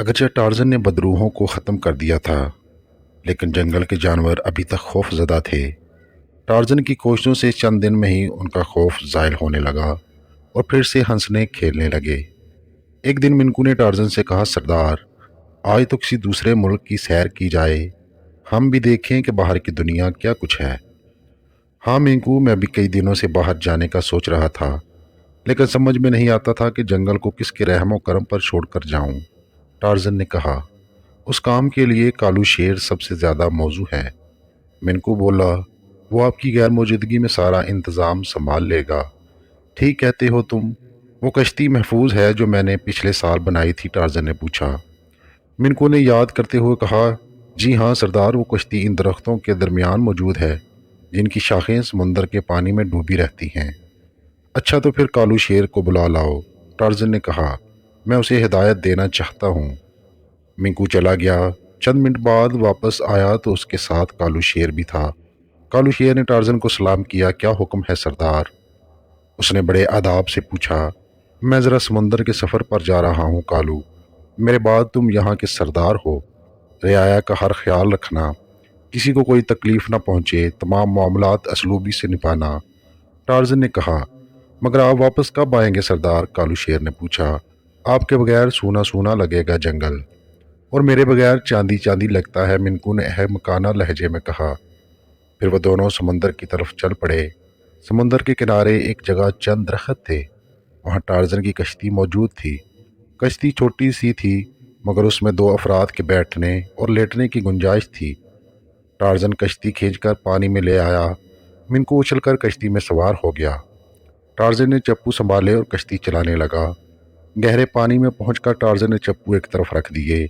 اگرچہ ٹارزن نے بدروحوں کو ختم کر دیا تھا، لیکن جنگل کے جانور ابھی تک خوف زدہ تھے۔ ٹارزن کی کوششوں سے چند دن میں ہی ان کا خوف زائل ہونے لگا اور پھر سے ہنسنے کھیلنے لگے۔ ایک دن منکو نے ٹارزن سے کہا، سردار، آج تو کسی دوسرے ملک کی سیر کی جائے، ہم بھی دیکھیں کہ باہر کی دنیا کیا کچھ ہے۔ ہاں منکو، میں بھی کئی دنوں سے باہر جانے کا سوچ رہا تھا، لیکن سمجھ میں نہیں آتا تھا کہ جنگل کو کس کے رحم و کرم پر چھوڑ کر جاؤں۔ ٹارزن نے کہا، اس کام کے لیے کالو شیر سب سے زیادہ موزوں ہے۔ منکو بولا، وہ آپ کی غیر موجودگی میں سارا انتظام سنبھال لے گا۔ ٹھیک کہتے ہو تم۔ وہ کشتی محفوظ ہے جو میں نے پچھلے سال بنائی تھی؟ ٹارزن نے پوچھا۔ منکو نے یاد کرتے ہوئے کہا، جی ہاں سردار، وہ کشتی ان درختوں کے درمیان موجود ہے جن کی شاخیں سمندر کے پانی میں ڈوبی رہتی ہیں۔ اچھا تو پھر کالو شیر کو بلا لاؤ، ٹارزن نے کہا، میں اسے ہدایت دینا چاہتا ہوں۔ منکو چلا گیا۔ چند منٹ بعد واپس آیا تو اس کے ساتھ کالو شیر بھی تھا۔ کالو شیر نے ٹارزن کو سلام کیا۔ کیا حکم ہے سردار؟ اس نے بڑے آداب سے پوچھا۔ میں ذرا سمندر کے سفر پر جا رہا ہوں کالو، میرے بعد تم یہاں کے سردار ہو۔ رعایا کا ہر خیال رکھنا، کسی کو کوئی تکلیف نہ پہنچے، تمام معاملات اسلوبی سے نبھانا۔ ٹارزن نے کہا، مگر آپ واپس کب آئیں گے سردار؟ کالو شیر نے پوچھا۔ آپ کے بغیر سونا سونا لگے گا جنگل، اور میرے بغیر چاندی چاندی لگتا ہے، منکو نے احمقانہ لہجے میں کہا۔ پھر وہ دونوں سمندر کی طرف چل پڑے۔ سمندر کے کنارے ایک جگہ چند درخت تھے، وہاں ٹارزن کی کشتی موجود تھی۔ کشتی چھوٹی سی تھی، مگر اس میں دو افراد کے بیٹھنے اور لیٹنے کی گنجائش تھی۔ ٹارزن کشتی کھینچ کر پانی میں لے آیا۔ منکو اچھل کر کشتی میں سوار ہو گیا۔ ٹارزن نے چپو سنبھالے اور کشتی چلانے لگا۔ گہرے پانی میں پہنچ کر ٹارزن نے چپو ایک طرف رکھ دیے۔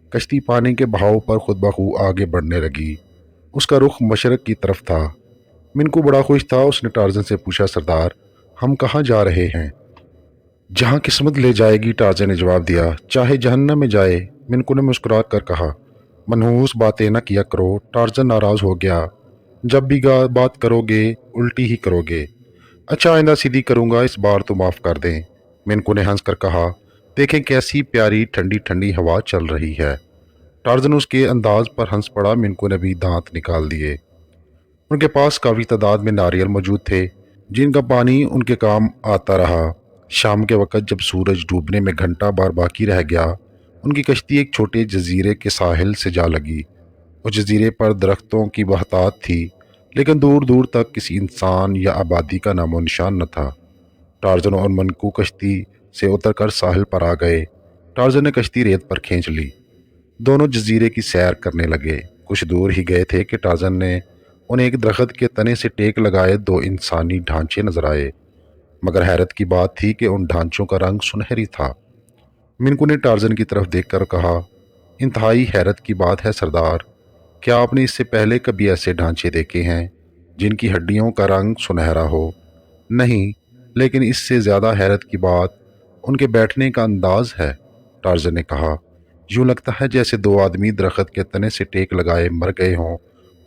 کشتی پانی کے بہاؤ پر خود بخود آگے بڑھنے لگی۔ اس کا رخ مشرق کی طرف تھا۔ منکو بڑا خوش تھا۔ اس نے ٹارزن سے پوچھا، سردار، ہم کہاں جا رہے ہیں؟ جہاں قسمت لے جائے گی، ٹارزن نے جواب دیا، چاہے جہنم میں جائے۔ منکو نے مسکرا کر کہا، منحوس باتیں نہ کیا کرو۔ ٹارزن ناراض ہو گیا، جب بھی بات کرو گے الٹی ہی کرو گے۔ اچھا آئندہ سیدھی کروں گا، اس بار تو معاف کر دیں۔ منکو نے ہنس کر کہا، دیکھیں کیسی پیاری ٹھنڈی ٹھنڈی ہوا چل رہی ہے۔ ٹارزن اس کے انداز پر ہنس پڑا۔ منکو نے بھی دانت نکال دیے۔ ان کے پاس کافی تعداد میں ناریل موجود تھے جن کا پانی ان کے کام آتا رہا۔ شام کے وقت جب سورج ڈوبنے میں گھنٹہ بار باقی رہ گیا، ان کی کشتی ایک چھوٹے جزیرے کے ساحل سے جا لگی۔ اس جزیرے پر درختوں کی بہتات تھی، لیکن دور دور تک کسی انسان یا آبادی کا نام و نشان نہ تھا۔ ٹارزن اور منکو کشتی سے اتر کر ساحل پر آ گئے۔ ٹارزن نے کشتی ریت پر کھینچ لی۔ دونوں جزیرے کی سیر کرنے لگے۔ کچھ دور ہی گئے تھے کہ ٹارزن نے انہیں ایک درخت کے تنے سے ٹیک لگائے دو انسانی ڈھانچے نظر آئے، مگر حیرت کی بات تھی کہ ان ڈھانچوں کا رنگ سنہری تھا۔ منکو نے ٹارزن کی طرف دیکھ کر کہا، انتہائی حیرت کی بات ہے سردار، کیا آپ نے اس سے پہلے کبھی ایسے ڈھانچے دیکھے ہیں جن کی ہڈیوں کا رنگ سنہرا ہو؟ نہیں، لیکن اس سے زیادہ حیرت کی بات ان کے بیٹھنے کا انداز ہے، ٹارزن نے کہا۔ یوں لگتا ہے جیسے دو آدمی درخت کے تنے سے ٹیک لگائے مر گئے ہوں،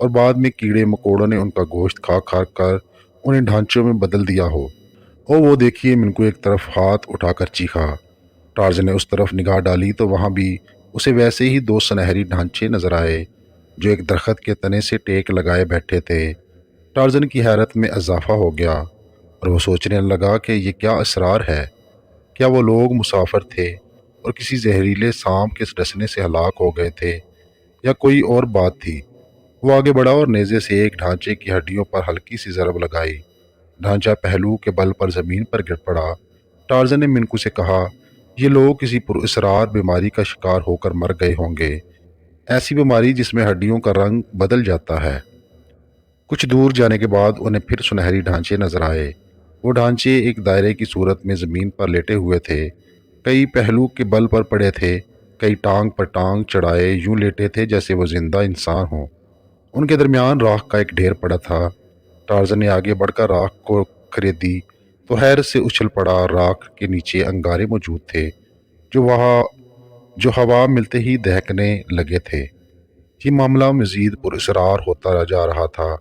اور بعد میں کیڑے مکوڑوں نے ان کا گوشت کھا کھا کر انہیں ڈھانچوں میں بدل دیا ہو۔ او وہ دیکھیے، منکو ایک طرف ہاتھ اٹھا کر چیخا۔ ٹارزن نے اس طرف نگاہ ڈالی تو وہاں بھی اسے ویسے ہی دو سنہری ڈھانچے نظر آئے جو ایک درخت کے تنے سے ٹیک لگائے بیٹھے تھے۔ ٹارزن کی حیرت میں اضافہ ہو گیا اور وہ سوچنے لگا کہ یہ کیا اسرار ہے۔ کیا وہ لوگ مسافر تھے اور کسی زہریلے سانپ کے ڈسنے سے ہلاک ہو گئے تھے، یا کوئی اور بات تھی؟ وہ آگے بڑھا اور نیزے سے ایک ڈھانچے کی ہڈیوں پر ہلکی سی ضرب لگائی۔ ڈھانچہ پہلو کے بل پر زمین پر گر پڑا۔ ٹارزن نے منکو سے کہا، یہ لوگ کسی پراسرار بیماری کا شکار ہو کر مر گئے ہوں گے، ایسی بیماری جس میں ہڈیوں کا رنگ بدل جاتا ہے۔ کچھ دور جانے کے بعد انہیں پھر سنہری ڈھانچے نظر آئے۔ وہ ڈھانچے ایک دائرے کی صورت میں زمین پر لیٹے ہوئے تھے، کئی پہلو کے بل پر پڑے تھے، کئی ٹانگ پر ٹانگ چڑھائے یوں لیٹے تھے جیسے وہ زندہ انسان ہوں۔ ان کے درمیان راکھ کا ایک ڈھیر پڑا تھا۔ ٹارزن نے آگے بڑھ کر راکھ کو خریدی تو حیرت سے اچھل پڑا۔ راکھ کے نیچے انگارے موجود تھے جو ہوا ملتے ہی دہکنے لگے تھے۔ یہ معاملہ مزید پراسرار ہوتا جا رہا تھا۔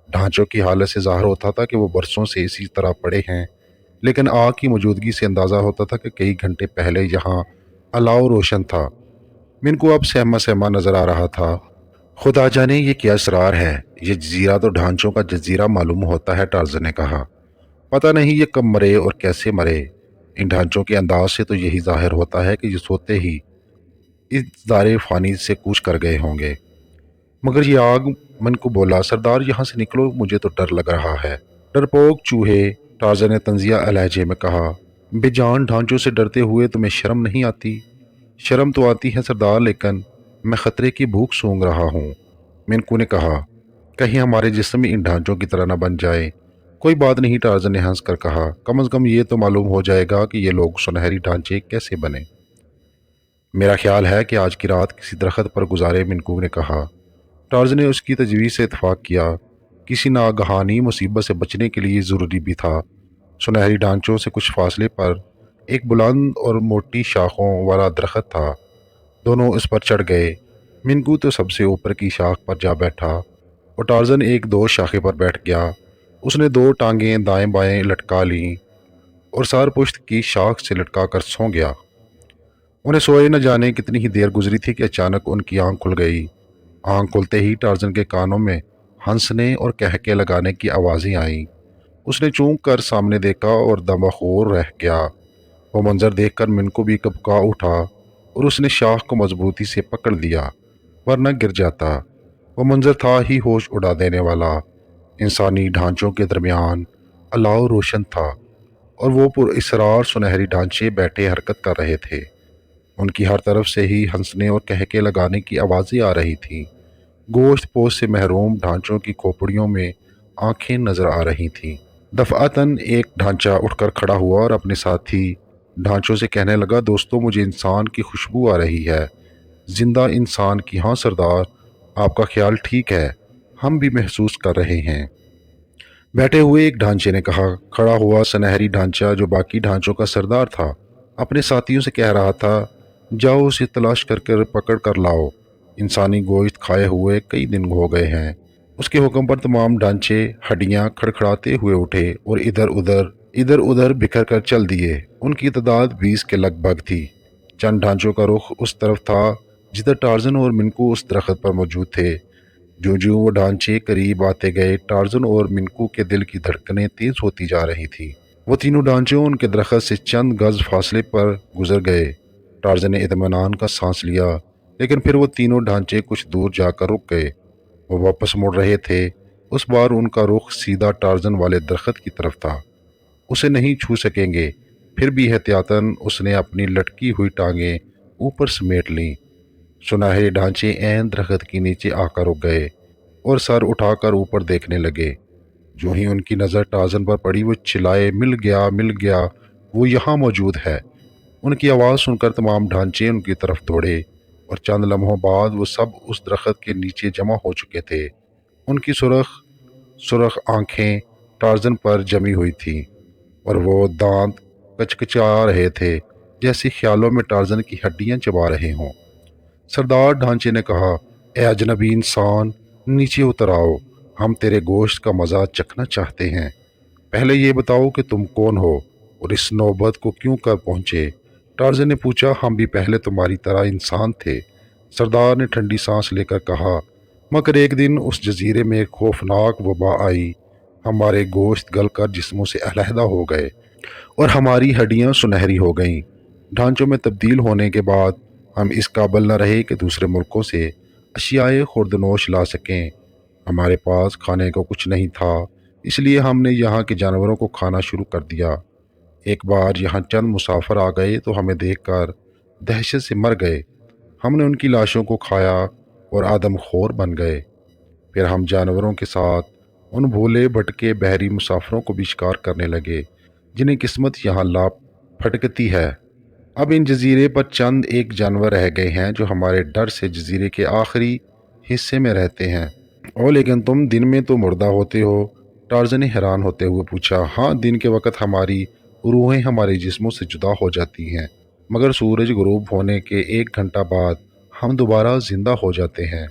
ڈھانچوں کی حالت سے ظاہر ہوتا تھا کہ وہ برسوں سے اسی طرح پڑے ہیں، لیکن آگ کی موجودگی سے اندازہ ہوتا تھا کہ کئی گھنٹے پہلے یہاں الاؤ روشن تھا۔ منکو اب سہما سہما نظر آ رہا تھا۔ خدا جانے یہ کیا اسرار ہے، یہ جزیرہ تو ڈھانچوں کا جزیرہ معلوم ہوتا ہے، ٹارزن نے کہا۔ پتہ نہیں یہ کب مرے اور کیسے مرے، ان ڈھانچوں کے انداز سے تو یہی ظاہر ہوتا ہے کہ یہ سوتے ہی اس دار فانی سے کوچ کر گئے ہوں گے۔ مگر یہ آگ، منکو بولا، سردار یہاں سے نکلو، مجھے تو ڈر لگ رہا ہے۔ ڈرپوک چوہے، ٹارزن نے طنزیہ لہجے میں کہا، بے جان ڈھانچوں سے ڈرتے ہوئے تمہیں شرم نہیں آتی؟ شرم تو آتی ہے سردار، لیکن میں خطرے کی بھوک سونگ رہا ہوں۔ منکو نے کہا، کہیں ہمارے جسم ان ڈھانچوں کی طرح نہ بن جائے۔ کوئی بات نہیں، ٹارزن نے ہنس کر کہا، کم از کم یہ تو معلوم ہو جائے گا کہ یہ لوگ سنہری ڈھانچے کیسے بنے۔ میرا خیال ہے کہ آج کی رات کسی درخت پر گزارے، منکو نے کہا۔ ٹارزن نے اس کی تجویز سے اتفاق کیا۔ کسی ناگہانی مصیبت سے بچنے کے لیے ضروری بھی تھا۔ سنہری ڈھانچوں سے کچھ فاصلے پر ایک بلند اور موٹی شاخوں والا درخت تھا۔ دونوں اس پر چڑھ گئے۔ منکو تو سب سے اوپر کی شاخ پر جا بیٹھا اور ٹارزن ایک دو شاخے پر بیٹھ گیا۔ اس نے دو ٹانگیں دائیں بائیں لٹکا لیں اور سار پشت کی شاخ سے لٹکا کر سو گیا۔ انہیں سوئے نہ جانے کتنی ہی دیر گزری تھی کہ اچانک ان کی آنکھ کھل گئی۔ آنکھ کھلتے ہی ٹارزن کے کانوں میں ہنسنے اور کہکے لگانے کی آوازیں آئیں۔ اس نے چونک کر سامنے دیکھا اور دم بخور رہ گیا۔ وہ منظر دیکھ کر منکو بھی کبکا اٹھا اور اس نے شاخ کو مضبوطی سے پکڑ لیا، ورنہ گر جاتا۔ وہ منظر تھا ہی ہوش اڑا دینے والا۔ انسانی ڈھانچوں کے درمیان الاؤ روشن تھا اور وہ پر اسرار سنہری ڈھانچے بیٹھے حرکت کر رہے تھے۔ ان کی ہر طرف سے ہی ہنسنے اور کہکے لگانے کی آوازیں آ رہی تھیں۔ گوشت پوش سے محروم ڈھانچوں کی کھوپڑیوں میں آنکھیں نظر آ رہی تھیں۔ دفعتاً ایک ڈھانچہ اٹھ کر کھڑا ہوا اور اپنے ساتھی ڈھانچوں سے کہنے لگا، دوستو، مجھے انسان کی خوشبو آ رہی ہے، زندہ انسان کی۔ ہاں سردار، آپ کا خیال ٹھیک ہے، ہم بھی محسوس کر رہے ہیں۔ بیٹھے ہوئے ایک ڈھانچے نے کہا۔ کھڑا ہوا سنہری ڈھانچہ، جو باقی ڈھانچوں کا سردار تھا، اپنے ساتھیوں سے کہہ رہا تھا، جاؤ اسے تلاش کر پکڑ کر لاؤ، انسانی گوشت کھائے ہوئے کئی دن ہو گئے ہیں۔ اس کے حکم پر تمام ڈھانچے ہڈیاں کھڑکھڑاتے ہوئے اٹھے اور ادھر ادھر بکھر کر چل دیے۔ ان کی تعداد 20 کے لگ بھگ تھی۔ چند ڈھانچوں کا رخ اس طرف تھا جدھر ٹارزن اور منکو اس درخت پر موجود تھے۔ جو وہ ڈھانچے قریب آتے گئے، ٹارزن اور منکو کے دل کی دھڑکنیں تیز ہوتی جا رہی تھی۔ وہ تینوں ڈھانچے ان کے درخت سے چند گز فاصلے پر گزر گئے۔ ٹارزن نے اطمینان کا سانس لیا، لیکن پھر وہ تینوں ڈھانچے کچھ دور جا کر رک گئے۔ وہ واپس مڑ رہے تھے۔ اس بار ان کا رخ سیدھا ٹارزن والے درخت کی طرف تھا۔ اسے نہیں چھو سکیں گے۔ پھر بھی احتیاطاً اس نے اپنی لٹکی ہوئی ٹانگیں اوپر سمیٹ لیں۔ سنہرے ڈھانچے عین درخت کے نیچے آ کر رک گئے اور سر اٹھا کر اوپر دیکھنے لگے۔ جو ہی ان کی نظر ٹارزن پر پڑی، وہ چلائے، مل گیا، مل گیا، وہ یہاں موجود ہے۔ ان کی آواز سن کر تمام ڈھانچے ان کی طرف دوڑے اور چند لمحوں بعد وہ سب اس درخت کے نیچے جمع ہو چکے تھے۔ ان کی سرخ آنکھیں ٹارزن پر جمی ہوئی تھیں اور وہ دانت کچکچا رہے تھے، جیسے خیالوں میں ٹارزن کی ہڈیاں چبا رہے ہوں۔ سردار، ڈھانچے نے کہا، اے اجنبی انسان، نیچے اتر آؤ، ہم تیرے گوشت کا مزہ چکھنا چاہتے ہیں۔ پہلے یہ بتاؤ کہ تم کون ہو اور اس نوبت کو کیوں کر پہنچے؟ ٹارزن نے پوچھا۔ ہم بھی پہلے تمہاری طرح انسان تھے، سردار نے ٹھنڈی سانس لے کر کہا، مگر ایک دن اس جزیرے میں ایک خوفناک وبا آئی۔ ہمارے گوشت گل کر جسموں سے علیحدہ ہو گئے اور ہماری ہڈیاں سنہری ہو گئیں۔ ڈھانچوں میں تبدیل ہونے کے بعد ہم اس قابل نہ رہے کہ دوسرے ملکوں سے اشیاء خوردنوش لا سکیں۔ ہمارے پاس کھانے کو کچھ نہیں تھا، اس لیے ہم نے یہاں کے جانوروں کو کھانا شروع کر دیا۔ ایک بار یہاں چند مسافر آ گئے تو ہمیں دیکھ کر دہشت سے مر گئے۔ ہم نے ان کی لاشوں کو کھایا اور آدم خور بن گئے۔ پھر ہم جانوروں کے ساتھ ان بھولے بھٹکے بحری مسافروں کو بھی شکار کرنے لگے جنہیں قسمت یہاں لا پھٹکتی ہے۔ اب ان جزیرے پر چند ایک جانور رہ گئے ہیں جو ہمارے ڈر سے جزیرے کے آخری حصے میں رہتے ہیں۔ او لیکن تم دن میں تو مردہ ہوتے ہو، ٹارزن نے حیران ہوتے ہوئے پوچھا۔ ہاں، دن کے وقت ہماری روحیں ہمارے جسموں سے جدا ہو جاتی ہیں، مگر سورج غروب ہونے کے 1 گھنٹہ بعد ہم دوبارہ زندہ ہو جاتے ہیں،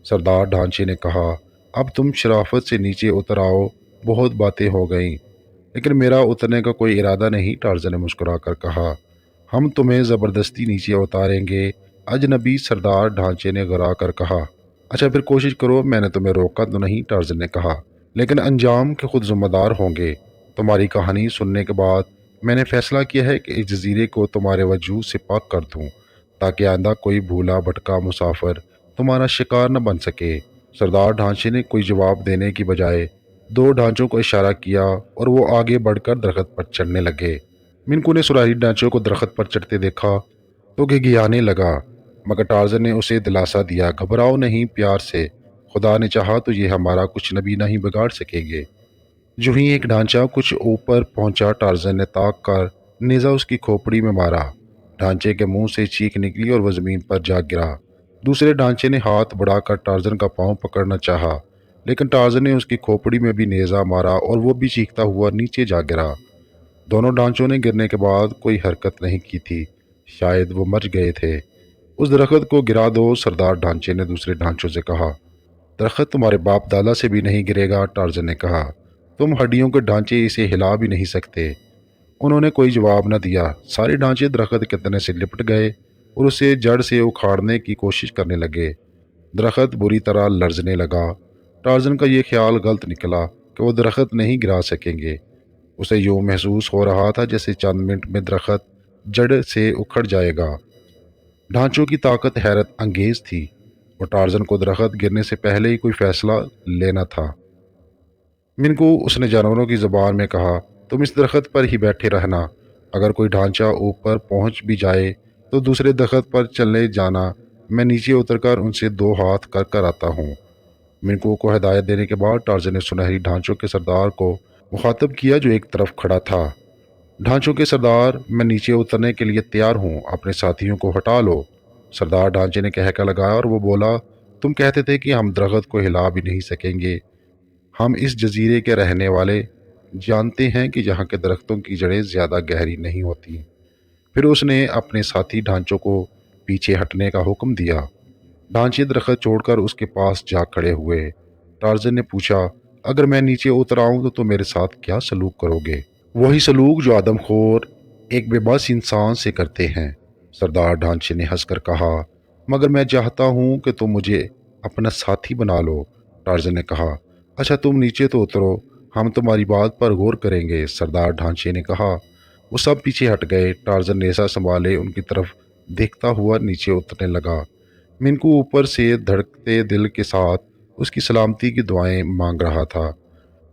سردار، ڈھانچے نے کہا۔ اب تم شرافت سے نیچے اتر آؤ، بہت باتیں ہو گئیں۔ لیکن میرا اترنے کا کوئی ارادہ نہیں، ٹارزن نے مسکرا کر کہا۔ ہم تمہیں زبردستی نیچے اتاریں گے، اجنبی سردار ڈھانچے نے گرا کر کہا۔ اچھا پھر کوشش کرو، میں نے تمہیں روکا تو نہیں، ٹارزن نے کہا، لیکن انجام کے خود ذمہ دار ہوں گے۔ تمہاری کہانی سننے کے بعد میں نے فیصلہ کیا ہے کہ اس جزیرے کو تمہارے وجود سے پاک کر دوں، تاکہ آئندہ کوئی بھولا بھٹکا مسافر تمہارا شکار نہ بن سکے۔ سردار ڈھانچے نے کوئی جواب دینے کی بجائے دو ڈھانچوں کو اشارہ کیا اور وہ آگے بڑھ کر درخت پر چڑھنے لگے۔ منکو نے سنہری ڈھانچوں کو درخت پر چڑھتے دیکھا تو گھگھیانے لگا، مگر ٹارزن نے اسے دلاسا دیا، گھبراؤ نہیں، پیار سے، خدا نے چاہا تو یہ ہمارا کچھ بھی نہیں بگاڑ سکیں گے۔ جو ہی ایک ڈھانچہ کچھ اوپر پہنچا، ٹارزن نے تاک کر نیزا اس کی کھوپڑی میں مارا۔ ڈھانچے کے منہ سے چیخ نکلی اور وہ زمین پر جا گرا۔ دوسرے ڈھانچے نے ہاتھ بڑھا کر ٹارزن کا پاؤں پکڑنا چاہا، لیکن ٹارزن نے اس کی کھوپڑی میں بھی نیزا مارا اور وہ بھی چیختا ہوا نیچے جا گرا۔ دونوں ڈھانچوں نے گرنے کے بعد کوئی حرکت نہیں کی تھی، شاید وہ مر گئے تھے۔ اس درخت کو گرا دو، سردار ڈھانچے نے دوسرے ڈھانچوں سے کہا۔ درخت تمہارے باپ دادا سے بھی نہیں گرے گا، ٹارزن نے کہا، تم ہڈیوں کے ڈھانچے اسے ہلا بھی نہیں سکتے۔ انہوں نے کوئی جواب نہ دیا۔ سارے ڈھانچے درخت کے تنے سے لپٹ گئے اور اسے جڑ سے اکھاڑنے کی کوشش کرنے لگے۔ درخت بری طرح لرزنے لگا۔ ٹارزن کا یہ خیال غلط نکلا کہ وہ درخت نہیں گرا سکیں گے۔ اسے یوں محسوس ہو رہا تھا جیسے چند منٹ میں درخت جڑ سے اکھڑ جائے گا۔ ڈھانچوں کی طاقت حیرت انگیز تھی اور ٹارزن کو درخت گرنے سے پہلے ہی کوئی فیصلہ لینا تھا۔ منکو، اس نے جانوروں کی زبان میں کہا، تم اس درخت پر ہی بیٹھے رہنا، اگر کوئی ڈھانچہ اوپر پہنچ بھی جائے تو دوسرے درخت پر چلے جانا، میں نیچے اتر کر ان سے دو ہاتھ کر کر آتا ہوں۔ منکو کو ہدایت دینے کے بعد ٹارزن نے سنہری ڈھانچوں کے سردار کو مخاطب کیا جو ایک طرف کھڑا تھا۔ ڈھانچوں کے سردار، میں نیچے اترنے کے لیے تیار ہوں، اپنے ساتھیوں کو ہٹا لو۔ سردار ڈھانچے نے کہہ کر لگایا اور وہ بولا، تم کہتے تھے کہ ہم درخت کو ہلا بھی نہیں سکیں گے۔ ہم اس جزیرے کے رہنے والے جانتے ہیں کہ یہاں کے درختوں کی جڑیں زیادہ گہری نہیں ہوتی۔ پھر اس نے اپنے ساتھی ڈھانچوں کو پیچھے ہٹنے کا حکم دیا۔ ڈھانچے درخت چھوڑ کر اس کے پاس جا کھڑے ہوئے۔ ٹارزن نے پوچھا، اگر میں نیچے اتر آؤں تو تم میرے ساتھ کیا سلوک کرو گے؟ وہی سلوک جو آدم خور ایک بے بس انسان سے کرتے ہیں، سردار ڈھانچے نے ہنس کر کہا، مگر میں چاہتا ہوں کہ تم مجھے اپنا ساتھی بنا لو۔ ٹارزن نے کہا، اچھا تم نیچے تو اترو، ہم تمہاری بات پر غور کریں گے، سردار ڈھانچے نے کہا۔ وہ سب پیچھے ہٹ گئے۔ ٹارزن نیزا سنبھالے ان کی طرف دیکھتا ہوا نیچے اترنے لگا۔ منکو اوپر سے دھڑکتے دل کے ساتھ اس کی سلامتی کی دعائیں مانگ رہا تھا۔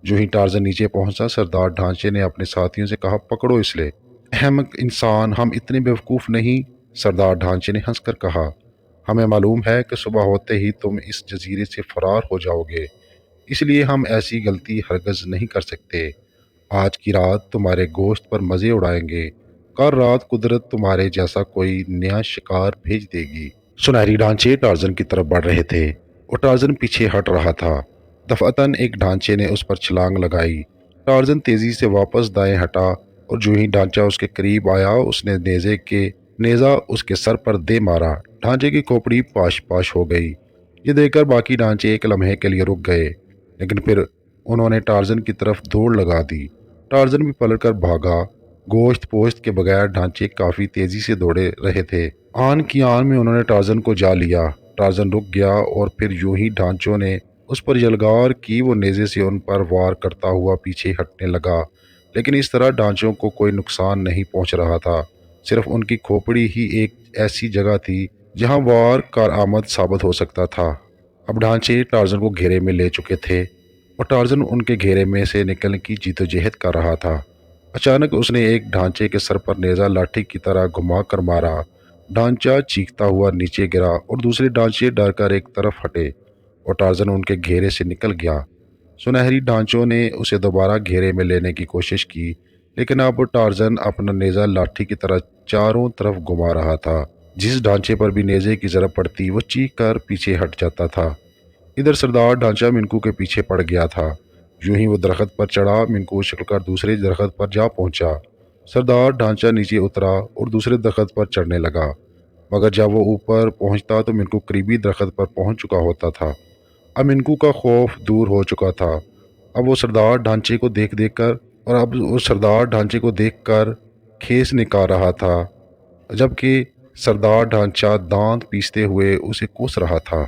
جو ہی ٹارزن نیچے پہنچا، سردار ڈھانچے نے اپنے ساتھیوں سے کہا، پکڑو اس لے۔ احمق انسان، ہم اتنے بیوقوف نہیں، سردار ڈھانچے نے ہنس کر کہا، ہمیں معلوم ہے کہ صبح ہوتے ہی تم اس جزیرے سے فرار ہو جاؤ گے، اس لیے ہم ایسی غلطی ہرگز نہیں کر سکتے۔ آج کی رات تمہارے گوشت پر مزے اڑائیں گے، کل رات قدرت تمہارے جیسا کوئی نیا شکار بھیج دے گی۔ سنہری ڈھانچے ٹارزن کی طرف بڑھ رہے تھے اور ٹارزن پیچھے ہٹ رہا تھا۔ دفعتاً ایک ڈھانچے نے اس پر چھلانگ لگائی۔ ٹارزن تیزی سے واپس دائیں ہٹا اور جو ہی ڈھانچہ اس کے قریب آیا، اس نے نیزا اس کے سر پر دے مارا۔ ڈھانچے کی کھوپڑی پاش پاش ہو گئی۔ یہ دیکھ کر باقی ڈھانچے ایک لمحے کے لیے رک گئے، لیکن پھر انہوں نے ٹارزن کی طرف دوڑ لگا دی۔ ٹارزن بھی پلٹ کر بھاگا۔ گوشت پوشت کے بغیر ڈھانچے کافی تیزی سے دوڑے رہے تھے۔ آن کی آن میں انہوں نے ٹارزن کو جا لیا۔ ٹارزن رک گیا اور پھر یوں ہی ڈھانچوں نے اس پر یلغار کی، وہ نیزے سے ان پر وار کرتا ہوا پیچھے ہٹنے لگا، لیکن اس طرح ڈھانچوں کو کوئی نقصان نہیں پہنچ رہا تھا۔ صرف ان کی کھوپڑی ہی ایک ایسی جگہ تھی جہاں وار کارآمد ثابت ہو سکتا تھا۔ اب ڈھانچے ٹارزن کو گھیرے میں لے چکے تھے اور ٹارزن ان کے گھیرے میں سے نکلنے کی جدوجہد کر رہا تھا۔ اچانک اس نے ایک ڈھانچے کے سر پر نیزا لاٹھی کی طرح گھما کر مارا۔ ڈھانچہ چیختا ہوا نیچے گرا اور دوسرے ڈھانچے ڈر کر ایک طرف ہٹے اور ٹارزن ان کے گھیرے سے نکل گیا۔ سنہری ڈھانچوں نے اسے دوبارہ گھیرے میں لینے کی کوشش کی، لیکن اب ٹارزن اپنا نیزا لاٹھی کی طرح چاروں طرف گھما رہا تھا۔ جس ڈھانچے پر بھی نیزے کی ضرب پڑتی، وہ چیخ کر پیچھے ہٹ جاتا تھا۔ ادھر سردار ڈھانچہ منکو کے پیچھے پڑ گیا تھا۔ یوں ہی وہ درخت پر چڑھا، منکو اچھل کر دوسرے درخت پر جا پہنچا۔ سردار ڈھانچہ نیچے اترا اور دوسرے درخت پر چڑھنے لگا، مگر جب وہ اوپر پہنچتا تو منکو قریبی درخت پر پہنچ چکا ہوتا تھا۔ اب منکو کا خوف دور ہو چکا تھا۔ اب وہ سردار ڈھانچے کو دیکھ کر کھیس نکال رہا تھا، جبکہ سردار ڈھانچہ دانت پیستے ہوئے اسے کوس رہا تھا۔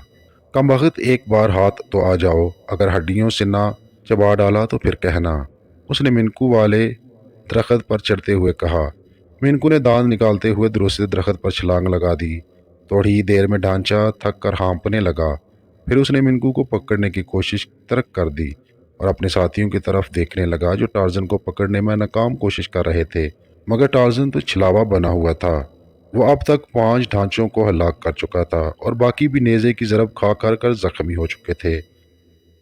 کم وقت ایک بار ہاتھ تو آ جاؤ، اگر ہڈیوں سے نہ چبا ڈالا تو پھر کہنا، اس نے منکو والے درخت پر چڑھتے ہوئے کہا۔ منکو نے دانت نکالتے ہوئے دوسرے درخت پر چھلانگ لگا دی۔ تھوڑی ہی دیر میں ڈھانچہ تھک کر ہانپنے لگا۔ پھر اس نے منکو کو پکڑنے کی کوشش ترک کر دی اور اپنے ساتھیوں کی طرف دیکھنے لگا جو ٹارزن کو پکڑنے میں ناکام کوشش کر رہے تھے، مگر ٹارزن تو چھلاوا بنا ہوا تھا۔ وہ اب تک 5 ڈھانچوں کو ہلاک کر چکا تھا اور باقی بھی نیزے کی ضرب کھا کر زخمی ہو چکے تھے۔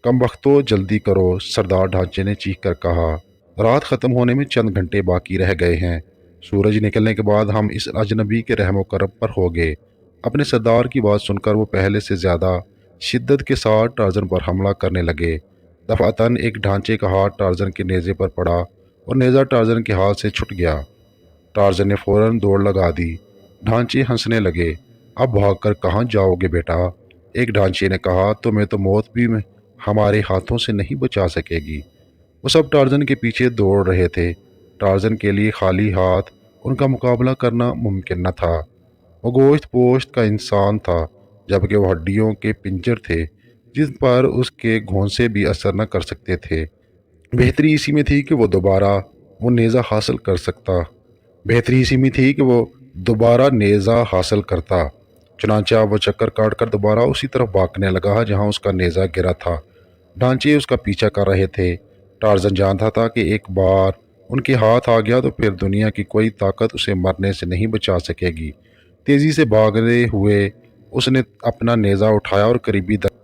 کم وقتو جلدی کرو، سردار ڈھانچے نے چیخ کر کہا۔ رات ختم ہونے میں چند گھنٹے باقی رہ گئے ہیں۔ سورج نکلنے کے بعد ہم اس اجنبی کے رحم و کرم پر ہوگے۔ اپنے سردار کی بات سن کر وہ پہلے سے زیادہ شدت کے ساتھ ٹارزن پر حملہ کرنے لگے۔ دفعتاً ایک ڈھانچے کا ہاتھ ٹارزن کے نیزے پر پڑا اور نیزہ ٹارزن کے ہاتھ سے چھٹ گیا۔ ٹارزن نے فوراً دوڑ لگا دی۔ ڈھانچے ہنسنے لگے۔ اب بھاگ کر کہاں جاؤ گے بیٹا؟ ایک ڈھانچے نے کہا، تمہیں تو موت بھی ہمارے ہاتھوں سے نہیں بچا سکے گی۔ وہ سب ٹارزن کے پیچھے دوڑ رہے تھے۔ ٹارزن کے لیے خالی ہاتھ ان کا مقابلہ کرنا ممکن نہ تھا۔ وہ گوشت پوشت کا انسان تھا، جبکہ وہ ہڈیوں کے پنجر تھے جن پر اس کے گھونسے بھی اثر نہ کر سکتے تھے۔ بہتری اسی میں تھی کہ وہ دوبارہ نیزہ حاصل کرتا۔ چنانچہ وہ چکر کاٹ کر دوبارہ اسی طرف بھاگنے لگا جہاں اس کا نیزہ گرا تھا۔ ڈھانچے اس کا پیچھا کر رہے تھے۔ ٹارزن جانتا تھا کہ ایک بار ان کے ہاتھ آ گیا تو پھر دنیا کی کوئی طاقت اسے مرنے سے نہیں بچا سکے گی۔ تیزی سے بھاگتے ہوئے اس نے اپنا نیزہ اٹھایا اور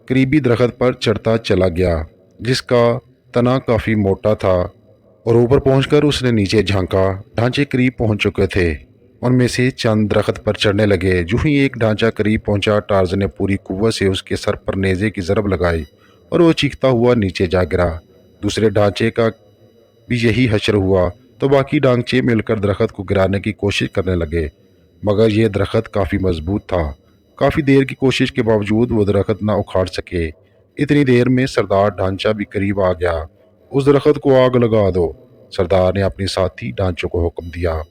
قریبی درخت پر چڑھتا چلا گیا جس کا تنا کافی موٹا تھا، اور اوپر پہنچ کر اس نے نیچے جھانکا۔ ڈھانچے قریب پہنچ چکے تھے۔ ان میں سے چند درخت پر چڑھنے لگے۔ جو ہی ایک ڈھانچہ قریب پہنچا، ٹارزن نے پوری قوت سے اس کے سر پر نیزے کی ضرب لگائی اور وہ چیختا ہوا نیچے جا گرا۔ دوسرے ڈھانچے کا بھی یہی حشر ہوا تو باقی ڈھانچے مل کر درخت کو گرانے کی کوشش کرنے لگے، مگر یہ درخت کافی مضبوط تھا۔ کافی دیر کی کوشش کے باوجود وہ درخت نہ اکھاڑ سکے۔ اتنی دیر میں سردار ڈھانچہ بھی قریب آ گیا۔ اس درخت کو آگ لگا دو، سردار نے اپنے ساتھی ڈھانچوں کو حکم دیا۔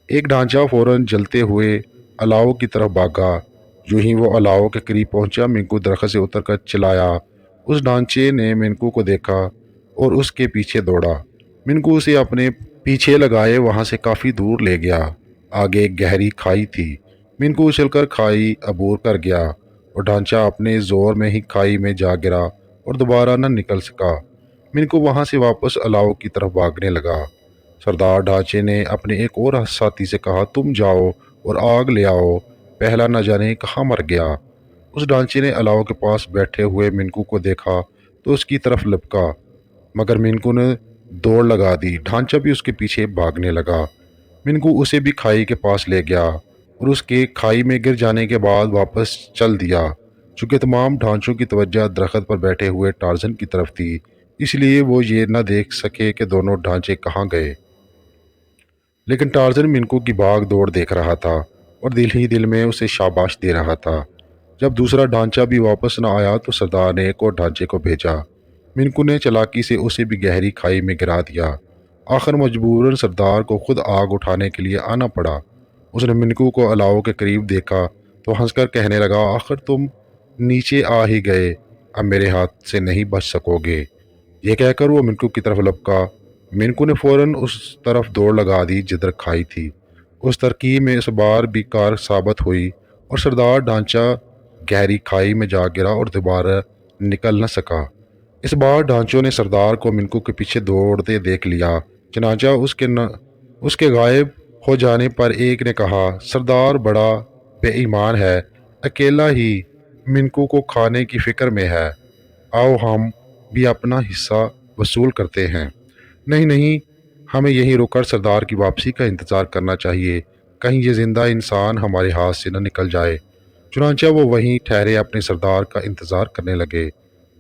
ایک ڈھانچہ فوراً جلتے ہوئے الاؤ کی طرف بھاگا۔ جو ہی وہ الاؤ کے قریب پہنچا، منکو درخت سے اتر کر چلایا۔ اس ڈھانچے نے منکو کو دیکھا اور اس کے پیچھے دوڑا۔ منکو اسے اپنے پیچھے لگائے وہاں سے کافی دور لے گیا۔ آگے ایک گہری کھائی تھی۔ منکو اچھل کر کھائی عبور کر گیا اور ڈھانچہ اپنے زور میں ہی کھائی میں جا گرا اور دوبارہ نہ نکل سکا۔ منکو وہاں سے واپس الاؤ کی طرف بھاگنے لگا۔ سردار ڈھانچے نے اپنے ایک اور ساتھی سے کہا، تم جاؤ اور آگ لے آؤ، پہلا نہ جانے کہاں مر گیا۔ اس ڈھانچے نے الاؤ کے پاس بیٹھے ہوئے منکو کو دیکھا تو اس کی طرف لپکا، مگر منکو نے دوڑ لگا دی۔ ڈھانچہ بھی اس کے پیچھے بھاگنے لگا۔ منکو اسے بھی کھائی کے پاس لے گیا اور اس کے کھائی میں گر جانے کے بعد واپس چل دیا۔ چونکہ تمام ڈھانچوں کی توجہ درخت پر بیٹھے ہوئے ٹارزن کی طرف تھی، اس لیے وہ یہ نہ دیکھ سکے کہ دونوں ڈھانچے کہاں گئے۔ لیکن ٹارزن منکو کی بھاگ دوڑ دیکھ رہا تھا اور دل ہی دل میں اسے شاباش دے رہا تھا۔ جب دوسرا ڈھانچہ بھی واپس نہ آیا تو سردار نے ایک اور ڈھانچے کو بھیجا۔ منکو نے چالاکی سے اسے بھی گہری کھائی میں گرا دیا۔ آخر مجبوراً سردار کو خود آگ اٹھانے کے لیے آنا پڑا۔ اس نے منکو کو الاؤ کے قریب دیکھا تو ہنس کر کہنے لگا، آخر تم نیچے آ ہی گئے، اب میرے ہاتھ سے نہیں بچ سکو گے۔ یہ کہہ کر وہ منکو کی طرف لپکا۔ منکو نے فوراً اس طرف دوڑ لگا دی جدھر کھائی تھی۔ اس ترکیب میں اس بار بھی کار ثابت ہوئی اور سردار ڈھانچہ گہری کھائی میں جا گرا اور دوبارہ نکل نہ سکا۔ اس بار ڈھانچوں نے سردار کو منکو کے پیچھے دوڑتے دیکھ لیا۔ چنانچہ اس کے غائب ہو جانے پر ایک نے کہا، سردار بڑا بے ایمان ہے، اکیلا ہی منکو کو کھانے کی فکر میں ہے، آؤ ہم بھی اپنا حصہ وصول کرتے ہیں۔ نہیں نہیں، ہمیں یہیں رک کر سردار کی واپسی کا انتظار کرنا چاہیے، کہیں یہ زندہ انسان ہمارے ہاتھ سے نہ نکل جائے۔ چنانچہ وہ وہیں ٹھہرے اپنے سردار کا انتظار کرنے لگے۔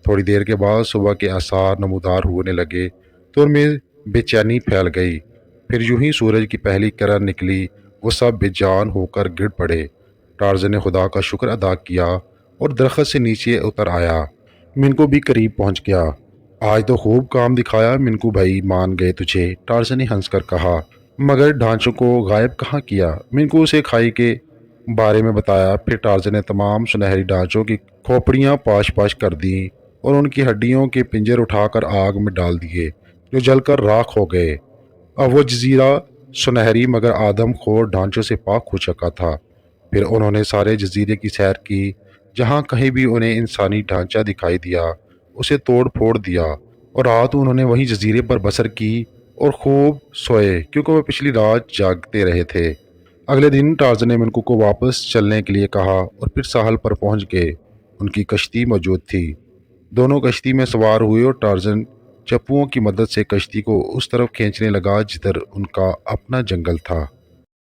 تھوڑی دیر کے بعد صبح کے آثار نمودار ہونے لگے تو ان میں بے چینی پھیل گئی۔ پھر یوں ہی سورج کی پہلی کرن نکلی، وہ سب بے جان ہو کر گر پڑے۔ ٹارزن نے خدا کا شکر ادا کیا اور درخت سے نیچے اتر آیا۔ منکو بھی قریب پہنچ گیا۔ آج تو خوب کام دکھایا منکو بھائی، مان گئے تجھے، ٹارزن نے ہنس کر کہا۔ مگر ڈھانچوں کو غائب کہاں کیا؟ منکو اسے کھائی کے بارے میں بتایا۔ پھر ٹارزن نے تمام سنہری ڈھانچوں کی کھوپڑیاں پاش پاش کر دیں اور ان کی ہڈیوں کے پنجر اٹھا کر آگ میں ڈال دیے جو جل کر راکھ ہو گئے۔ اب وہ جزیرہ سنہری مگر آدم خور ڈھانچوں سے پاک ہو چکا تھا۔ پھر انہوں نے سارے جزیرے کی سیر کی، جہاں کہیں بھی انہیں انسانی ڈھانچہ دکھائی دیا اسے توڑ پھوڑ دیا، اور رات انہوں نے وہیں جزیرے پر بسر کی اور خوب سوئے کیونکہ وہ پچھلی رات جاگتے رہے تھے۔ اگلے دن ٹارزن نے منکو کو واپس چلنے کے لیے کہا اور پھر ساحل پر پہنچ گئے۔ ان کی کشتی موجود تھی۔ دونوں کشتی میں سوار ہوئے اور ٹارزن چپوؤں کی مدد سے کشتی کو اس طرف کھینچنے لگا جدھر ان کا اپنا جنگل تھا۔